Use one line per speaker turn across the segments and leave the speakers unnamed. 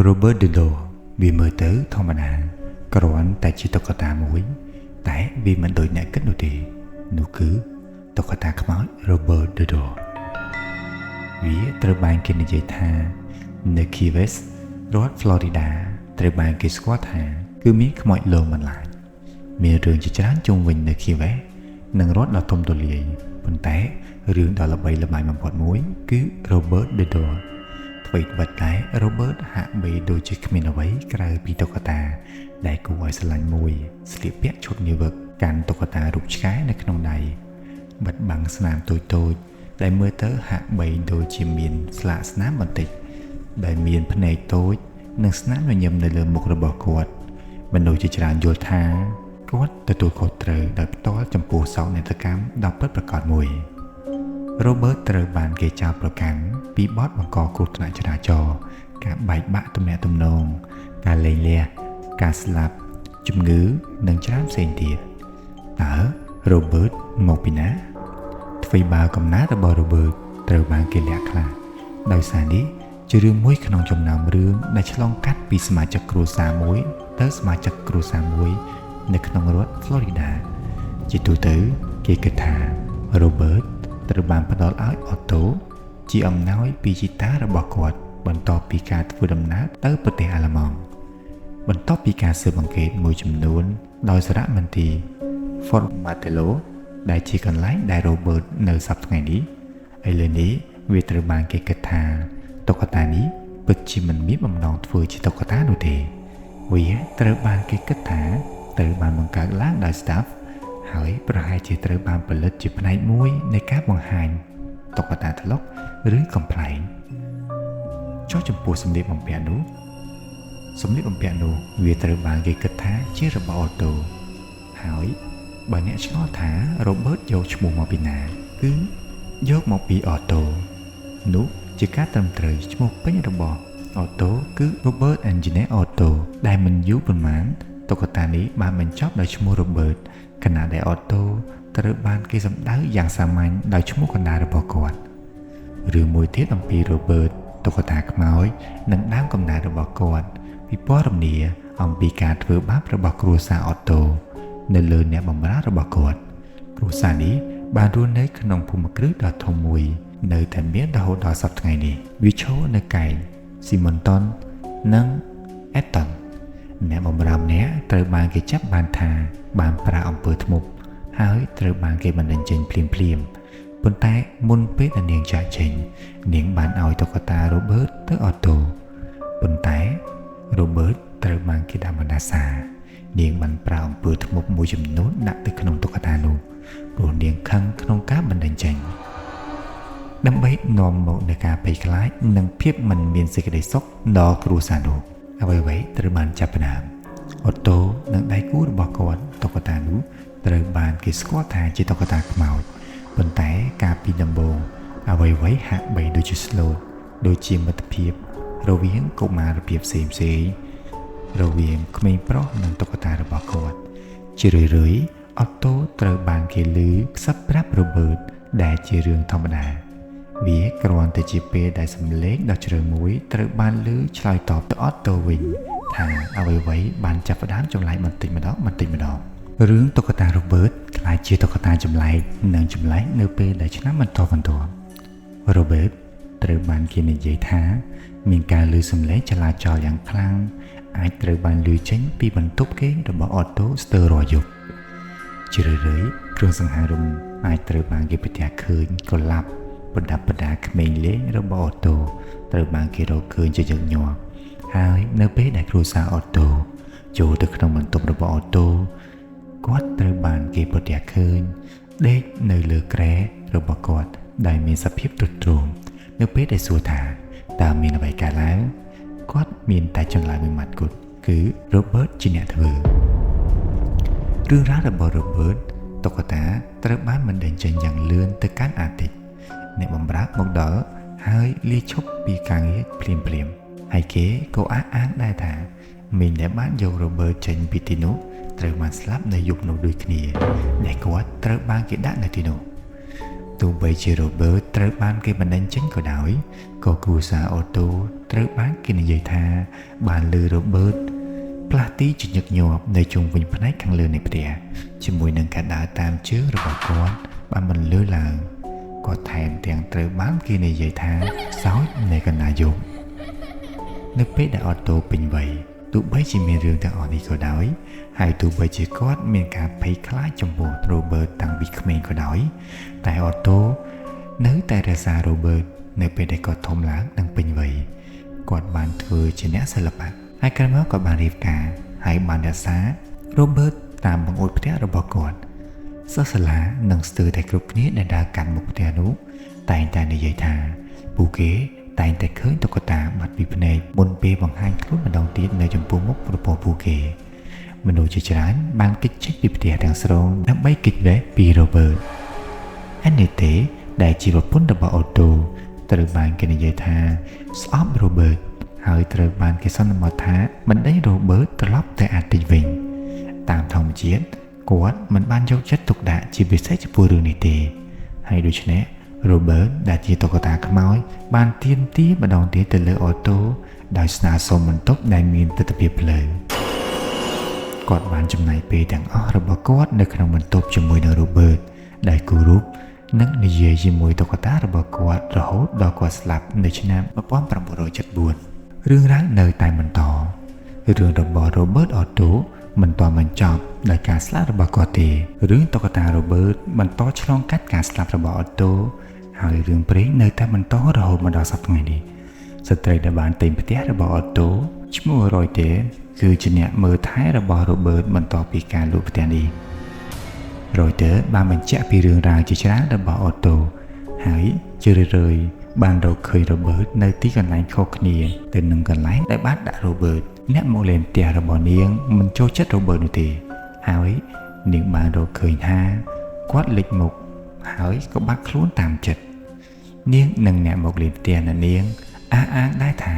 Robert De Niro វាមើលទៅធម្មតាគ្រាន់តែជាតុក្កតាមួយតែវាមិនដូចអ្នកគិតនោះទេនោះគឺតុក្កតាខ្មោច Robert De Niro វាត្រូវបានគេនិយាយថានៅ Key West រដ្ឋ Florida ត្រូវបានគេស្គាល់ថាគឺមានខ្មោចលងបន្លាចមានរឿងជាច្រើនជុំវិញនៅ Key West និងរដ្ឋដ៏ធំទូលាយប៉ុន្តែរឿងដ៏ល្បីល្បាញបំផុតមួយគឺ Robert De Niro អ្វីត្បិតតែ Robert ហាក់បីដូចជាគ្មានអ្វីក្រៅពីតុក្កតាដែលគួរឲ្យស្រឡាញ់មួយស្លៀកពាក់ឈុតនាវិកកាន់តុក្កតារូបឆ្កែនៅក្នុងដៃបិទបាំងស្នាមតូចៗដែលមើលទៅហាក់បីដូចជាមានស្លាកស្នាមបន្តិចដែលមានភ្នែកតូចនិងស្នាមញញឹមនៅលើមុខរបស់គាត់មនុស្សជាច្រើនយល់ថាគាត់ទទួលខុសត្រូវដោយផ្ទាល់ចំពោះសោកនាដកម្មដ៏ពិតប្រាកដមួយRobert ត្រូវបានគេចោទប្រកាន់ពីបទបង្កគ្រោះថ្នាក់ចរាចរណ៍ការបែកបាក់ទំនាក់ទំនងការលែងលះការស្លាប់ជំងឺនិងច្រើនផ្សេងទៀតតើ Robert មកពីណាអ្វីបើកំណើតរបស់ Robert ត្រូវបានគេលាក់ខ្លះដោយសារនេះជារឿងមួយក្នុងចំណោមរឿងដែលឆ្លងកាត់ពីសមាជិកគ្រួសារមួយទៅសមាជិកគ្រួសារមួយនៅក្នុងរដ្ឋ Florida ជាទូទៅគេគិតថា Robert ត្រូវបានផ្ដល់ឲ្យ Otto ជាអំណោយពីជីតារបស់គាត់បន្ទាប់ពីការធ្វើដំណើរទៅប្រទេសអាល្លឺម៉ង់បន្ទាប់ពីការស៊ើបអង្កេតមួយចំនួនដោយសារមន្ទីរ Fort Martello ដែលជាកន្លែងដែល Robert នៅសប្តាហ៍ថ្ងៃនេះឥឡូវនេះវាត្រូវបានគេគិតថាតុក្កតានេះពិតជាមិនមានបំណងធ្វើជាតុក្កតានោះទេវាត្រូវបានគេគិតថាត្រូវបានបង្កើតឡើងដោយ staff ហើយប្រហែលជាត្រូវបានផលិតជាផ្នែកមួយនៃការបង្ហាញតុក្កតាត្លុកឬកំប្លែងចុះចំពោះសម្លៀកបំពាក់នោះវាត្រូវបានគេគិតថាជារបស់ Otto ហើយបើអ្នកឆ្ងល់ថា Robert យកឈ្មោះមកពីណាគឺយកមកពី Otto នោះជាការត្រឹមត្រូវឈ្មោះពេញរបស់ Otto គឺ Robert Engineer Otto ដែលមិនយូរប៉ុន្មានតុក្កតានេះបានបញ្ចប់ដោយឈ្មោះ Robert ខណៈដែល Otto ត្រូវបានគេសម្ដៅយ៉ាងសាមញ្ញដោយឈ្មោះកណ្ដាលរបស់គាត់រឿងមួយទៀតអំពី Robert តុក្កតាខ្មោចនិងដើមកំណើតរបស់គាត់ពិពណ៌នាអំពីការធ្វើបាបរបស់គ្រួសារ Otto នៅលើអ្នកបម្រើរបស់គាត់គ្រួសារនេះបានរស់នៅក្នុងភូមិគ្រឹះដ៏ធំមួយនៅតែមានរហូតដល់សប្តាហ៍ថ្ងៃនេះវាឈរនៅកែង Simonton និង Eton អ្នកបម្រើម្នាក់ត្រូវបានគេចាប់បានថាបានប្រាអំពើធ្មប់ហើយត្រូវបានគេបណ្តេញចេញភ្លាមប៉ុន្តែមុនពេលដែលនាងចាកចេញនាងបានឲ្យតុក្កតា Robert ទៅ Otto ប៉ុន្តែ Robert ត្រូវបានគេដាក់បណ្តាសានាងបានប្រាអំពើធ្មប់មួយចំនួនដាក់ទៅក្នុងតុក្កតានោះព្រោះនាងខឹងក្នុងការបណ្តេញចេញដើម្បីនាំមកនូវការភ័យខ្លាចនិងភាពមិនមានសេចក្តីសុខដល់គ្រួសារនោះអ្វីៗត្រូវបានចាប់ផ្ដើម Otto និងដៃគូរបស់គាត់តុក្កតានោះត្រូវបានគេស្គាល់ថាជាតុក្កតាខ្មោចប៉ុន្តែកាលពីដំបូងអ្វីៗហាក់បីដូចជា slow ដូចជាមិត្តភាពរវាងកុមារភាពផ្សេងរវាងក្មេងប្រុសនិងតុក្កតារបស់គាត់ជារឿយៗ Otto ត្រូវបានគេឮខ្សឹបប្រាប់ Robert ដែលជារឿងធម្មតាវាគ្រាន់តែជាពេលដែលសំឡេងដ៏ជ្រៅមួយត្រូវបានឮឆ្លើយតបទៅ Otto វិញថាអ្វីៗបានចាប់ផ្ដើមចម្លែកបន្តិចម្ដងរឿងតុក្កតា Robert ក្លាយជាតុក្កតាចម្លែកនៅពេលដែលឆ្នាំបន្តបន្ទាប់ Robert ត្រូវបានគេនិយាយថាមានការឮសំឡេងចលាចលយ៉ាងខ្លាំងអាចត្រូវបានឮចេញពីបន្ទប់គេងរបស់ Otto ស្ទើររាល់យប់ជារឿយៗគ្រឿងសង្ហារឹមអាចត្រូវបានគេប្រទះឃើញកលាប់ប្រដាប់ប្រដាក្មេងលេងរបស់ Otto ត្រូវបានគេរកឃើញជាញឹកញាប់ហើយនៅពេលដែលគ្រួសារ Otto ចូលទៅក្នុងបន្ទប់របស់ Otto គាត់ត្រូវបានគេប្រទះឃើញដេកនៅលើគ្រែរបស់គាត់ដែលមានសភាពទ្រុឌទ្រោមនៅពេលដែលសួរថាតើមានអ្វីកើតឡើងគាត់មានតែចម្លើយមួយម៉ាត់គត់គឺ Robert ជាអ្នកធ្វើរឿងរ៉ាវរបស់ Robert តុក្កតាត្រូវបានបណ្តេញចេញយ៉ាងលឿនទៅកាន់អាទិត្យអ្នកបម្រើមកដល់ហើយលាឈប់ពីការងារភ្លាមហើយគេក៏អះអាងដែរថាមីងដែលបានយក Robert ចេញពីទីនោះត្រូវបានស្លាប់នៅយប់នោះដូចគ្នាដែលគាត់ត្រូវបានគេដាក់នៅទីនោះ ទោះបីជា Robert ត្រូវបានគេបណ្តេញចេញក៏ដោយក៏គ្រួសារ Otto ត្រូវបានគេនិយាយថាបានលើ Robert ផ្លាស់ទីជាញឹកញាប់នៅជុំវិញផ្នែកខាងលើនៃផ្ទះជាមួយនឹងការដើរតាមជើងរបស់គាត់បានបន្លឺឡើងគាត់ថែមទាំងត្រូវបានគេនិយាយថាសោចនៃកណ្ដាលយប់នៅពេលដែល Otto ពេញវ័យទោះបីជាមានរឿងទាំងអស់នេះក៏ដោយហើយទោះបីជាគាត់មានការភ័យខ្លាចចំពោះ Robert តាំងពីក្មេងក៏ដោយតែ Otto នៅតែរក្សា Robert នៅពេលដែលគាត់ធំឡើងនិងពេញវ័យគាត់បានធ្វើជាអ្នកសិល្បៈហើយក្រោយមកក៏បានរៀបការហើយបានរក្សា Robert តាមបង្អួចផ្ទះរបស់គាត់សិស្សសាលានិងស្ទើរតែគ្រប់គ្នាដែលដើរកាន់មុខផ្ទះនោះតែងតែនិយាយថាពួកគេតែងតែឃើញតុក្កតាបាត់ពីភ្នែកមុនពេលបង្ហាញខ្លួនម្ដងទៀតនៅចំពោះមុខរបស់ពួកគេមនុស្សជាច្រើនបានគេចចេញពីផ្ទះទាំងស្រុងដើម្បីគេចវេះពី Robert Annette ដែលជាប្រពន្ធរបស់ Otto ត្រូវបានគេនិយាយថាស្អប់ Robert ហើយត្រូវបានគេសន្មតថាមិនដេញ Robert ត្រឡប់ទៅអាទិវិញតាមធម្មជាតិគាត់មិនបានយកចិត្តទុកដាក់ជាពិសេសចំពោះរឿងនេះទេហើយដូច្នេះ Robert ដែលជាតុក្កតាខ្មោចបានទាមទារម្ដងទៀតទៅលើ Otto ដោយស្នើសុំបន្ទប់ដែលមានទិដ្ឋភាពផ្លូវគាត់បានចំណាយពេលទាំងអស់របស់គាត់នៅក្នុងបន្ទប់ជាមួយនឹង Robert ដែលគោរពនិងនិយាយជាមួយតុក្កតារបស់គាត់រហូតដល់គាត់ស្លាប់នៅឆ្នាំ1974រឿងរ៉ាវនៅតែបន្តរឿងរបស់ Robert Otto មិនទាន់បញ្ចប់ដោយការស្លាប់របស់គាត់ទេរឿងតុក្កតា Robert បន្តឆ្លងកាត់ការស្លាប់របស់ Otto ហើយរឿងព្រេងនៅតែបន្តរហូតមកដល់សប្តាហ៍ថ្ងៃនេះស្ត្រីដែលបានទិញផ្ទះរបស់ Otto ឈ្មោះ Royte គឺជាអ្នកមើលថែរបស់ Robert បន្ទាប់ពីការលក់ផ្ទះនេះ Royte បានបញ្ជាក់ពីរឿងរ៉ាវជាច្រើនរបស់ Otto ហើយជារឿយៗបានរកឃើញ Robert នៅទីកន្លែងខុសគ្នាទៅនឹងកន្លែងដែលបានដាក់ Robert អ្នកមកលេងផ្ទះរបស់នាងមិនចូលចិត្ត Robert នោះទេហើយនាងបានរកឃើញថាគាត់លេចមុខហើយក៏បាត់ខ្លួនតាមចិត្តនាងនិងអ្នកមកលេងផ្ទះនៅនាងអះអាងដែរថា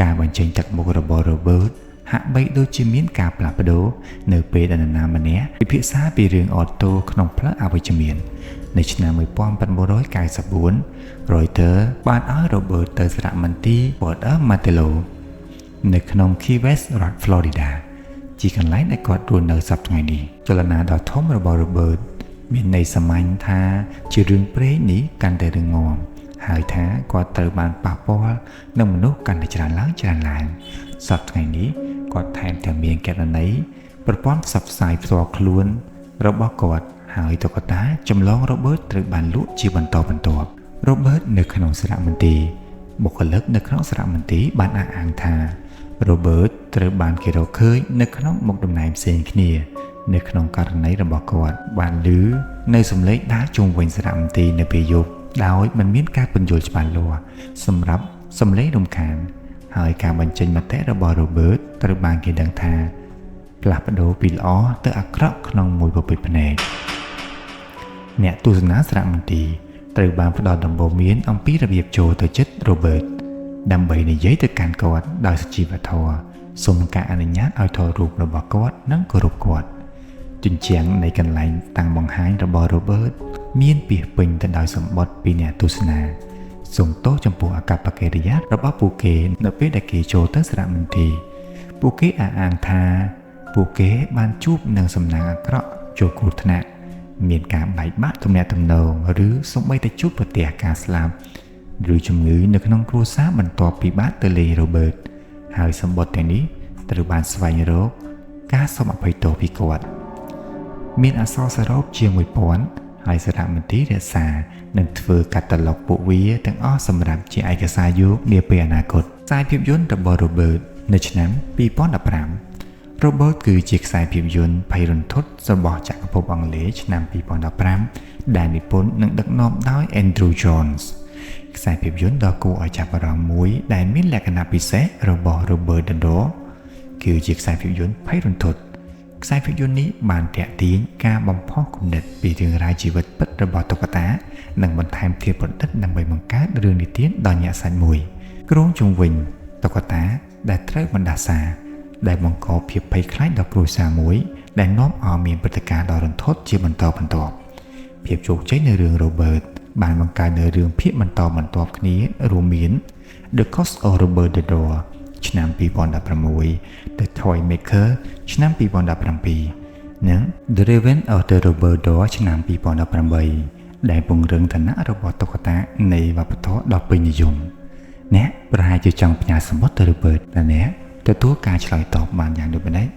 ការបញ្ចេញទឹកមុខរបស់ Robert ហាក់បីដូចជាមានការផ្លាស់ប្ដូរនៅពេលដែលនរណាម្នាក់ពិភាក្សាពីរឿង Otto ក្នុងផ្លូវអវិជ្ជមាននៅឆ្នាំ1994 Reuters បានឲ្យ Robert ទៅសារមន្ទីរ Port Martello នៅក្នុង Key West រដ្ឋ Florida ជាកន្លែងដែលគាត់រស់នៅសប្តាហ៍ថ្ងៃនេះចលនាដ៏ធំរបស់ Robert មានន័យសាមញ្ញថាជារឿងព្រេងនេះកាន់តែរឹងមាំហើយថាគាត់ត្រូវបានប៉ះពាល់នឹងមនុស្សកាន់តែច្រើនឡើងសប្តាហ៍ថ្ងៃនេះគាត់ថែមទាំងមានករណីប្រព័ន្ធផ្សព្វផ្សាយផ្ទាល់ខ្លួនរបស់គាត់ហើយតុក្កតាចម្លង Robert ត្រូវបានលក់ជាបន្តបន្ទាប់ Robert នៅក្នុងសារមន្ទីរបុគ្គលិកនៅក្នុងសារមន្ទីរបានអះអាងថា Robert ត្រូវបានគេរកឃើញនៅក្នុងមុខតំណែងផ្សេងគ្នានៅក្នុងករណីរបស់គាត់បានឮនៅសំឡេងដើរជុំវិញសារមន្ទីរនៅពេលយប់ដោយមិនមានការពន្យល់ច្បាស់លាស់សម្រាប់សំឡេងរំខានហើយការបញ្ចេញមតិរបស់ Robert ត្រូវបានគេដឹងថាផ្លាស់ប្ដូរពីល្អទៅអាក្រក់ក្នុងមួយប្រភេទភ្នែកអ្នកទស្សនាសារមន្ទីរត្រូវបានផ្ដល់ដំបូន្មានអំពីរបៀបចូលទៅជិត Robert ដើម្បីនិយាយទៅកាន់គាត់ដោយសុជីវធម៌សូមការអនុញ្ញាតឲ្យថតរូបរបស់គាត់និងគោរពគាត់ជញ្ជាំងនៃកន្លែងតាំងបង្ហាញរបស់ Robert មានពាសពេញទៅដោយសម្បត្តិពីអ្នកទស្សនាសូមទោសចំពោះអាកប្បកិរិយារបស់ពួកគេនៅពេលដែលគេចូលទៅសារមន្ទីរពួកគេអះអាងថាពួកគេបានជួបនឹងសំណាងអាក្រក់ចូលគ្រោះថ្នាក់មានការបែកបាក់ទំនាក់ទំនងឬសូម្បីតែជួបប្រទះការស្លាប់ឬជំងឺនៅក្នុងគ្រួសារបន្ទាប់ពីបានទៅលេង Robert ហើយសម្បត្តិទាំងនេះត្រូវបានស្វែងរកការសុំអភ័យទោសពីគាត់មានអក្សរសរុបជាង 1000 ហើយសារមន្ទីររក្សានឹងធ្វើកាតាឡុកពួកវាទាំងអស់សម្រាប់ជាឯកសារយោគនាពេលអនាគតខ្សែភាពយន្តរបស់ Robert នៅឆ្នាំ2015 Robert គឺជាខ្សែភាពយន្តភ័យរន្ធត់របស់ចក្រភពអង់គ្លេសឆ្នាំ2015ដែលនិពន្ធនិងដឹកនាំដោយ Andrew Jones ខ្សែភាពយន្តដ៏គួរឲ្យចាប់អារម្មណ៍មួយដែលមានលក្ខណៈពិសេសរបស់ Robert De Niro គឺជាខ្សែភាពយន្តភ័យរន្ធត់ខ្សែភាពយន្តនេះបានទាក់ទាញការបំផុសគំនិតពីរឿងរ៉ាវជីវិតពិតរបស់តុក្កតានិងបន្ថែមភាពប្រឌិតដើម្បីបង្កើតរឿងនិទានដ៏ញាក់សាច់មួយគ្រោងជុំវិញតុក្កតាដែលត្រូវបណ្ដាសាដែលបង្កភាពភ័យខ្លាចដល់គ្រួសារមួយដែលនាំឲ្យមានព្រឹត្តិការណ៍ដ៏រន្ធត់ជាបន្តបន្ទាប់ភាពជោគជ័យនៃរឿង Robert បានបង្កើតនៅរឿងភាគបន្តបន្ទាប់គ្នារួមមាន The Ghost of Robert the Door ឆ្នាំ2016 The Toy Maker ឆ្នាំ2017និង The Revenge of the Robert Door ឆ្នាំ2018ដែលពង្រឹងឋានៈរបស់តុក្កតានៃវប្បធម៌ដ៏ពេញនិយមអ្នកប្រហែលជាចង់ផ្ញើសម្បត្តិទៅ Robert តែអ្នកទទួលការឆ្លើយតបបានយ៉ាងដូចម្តេច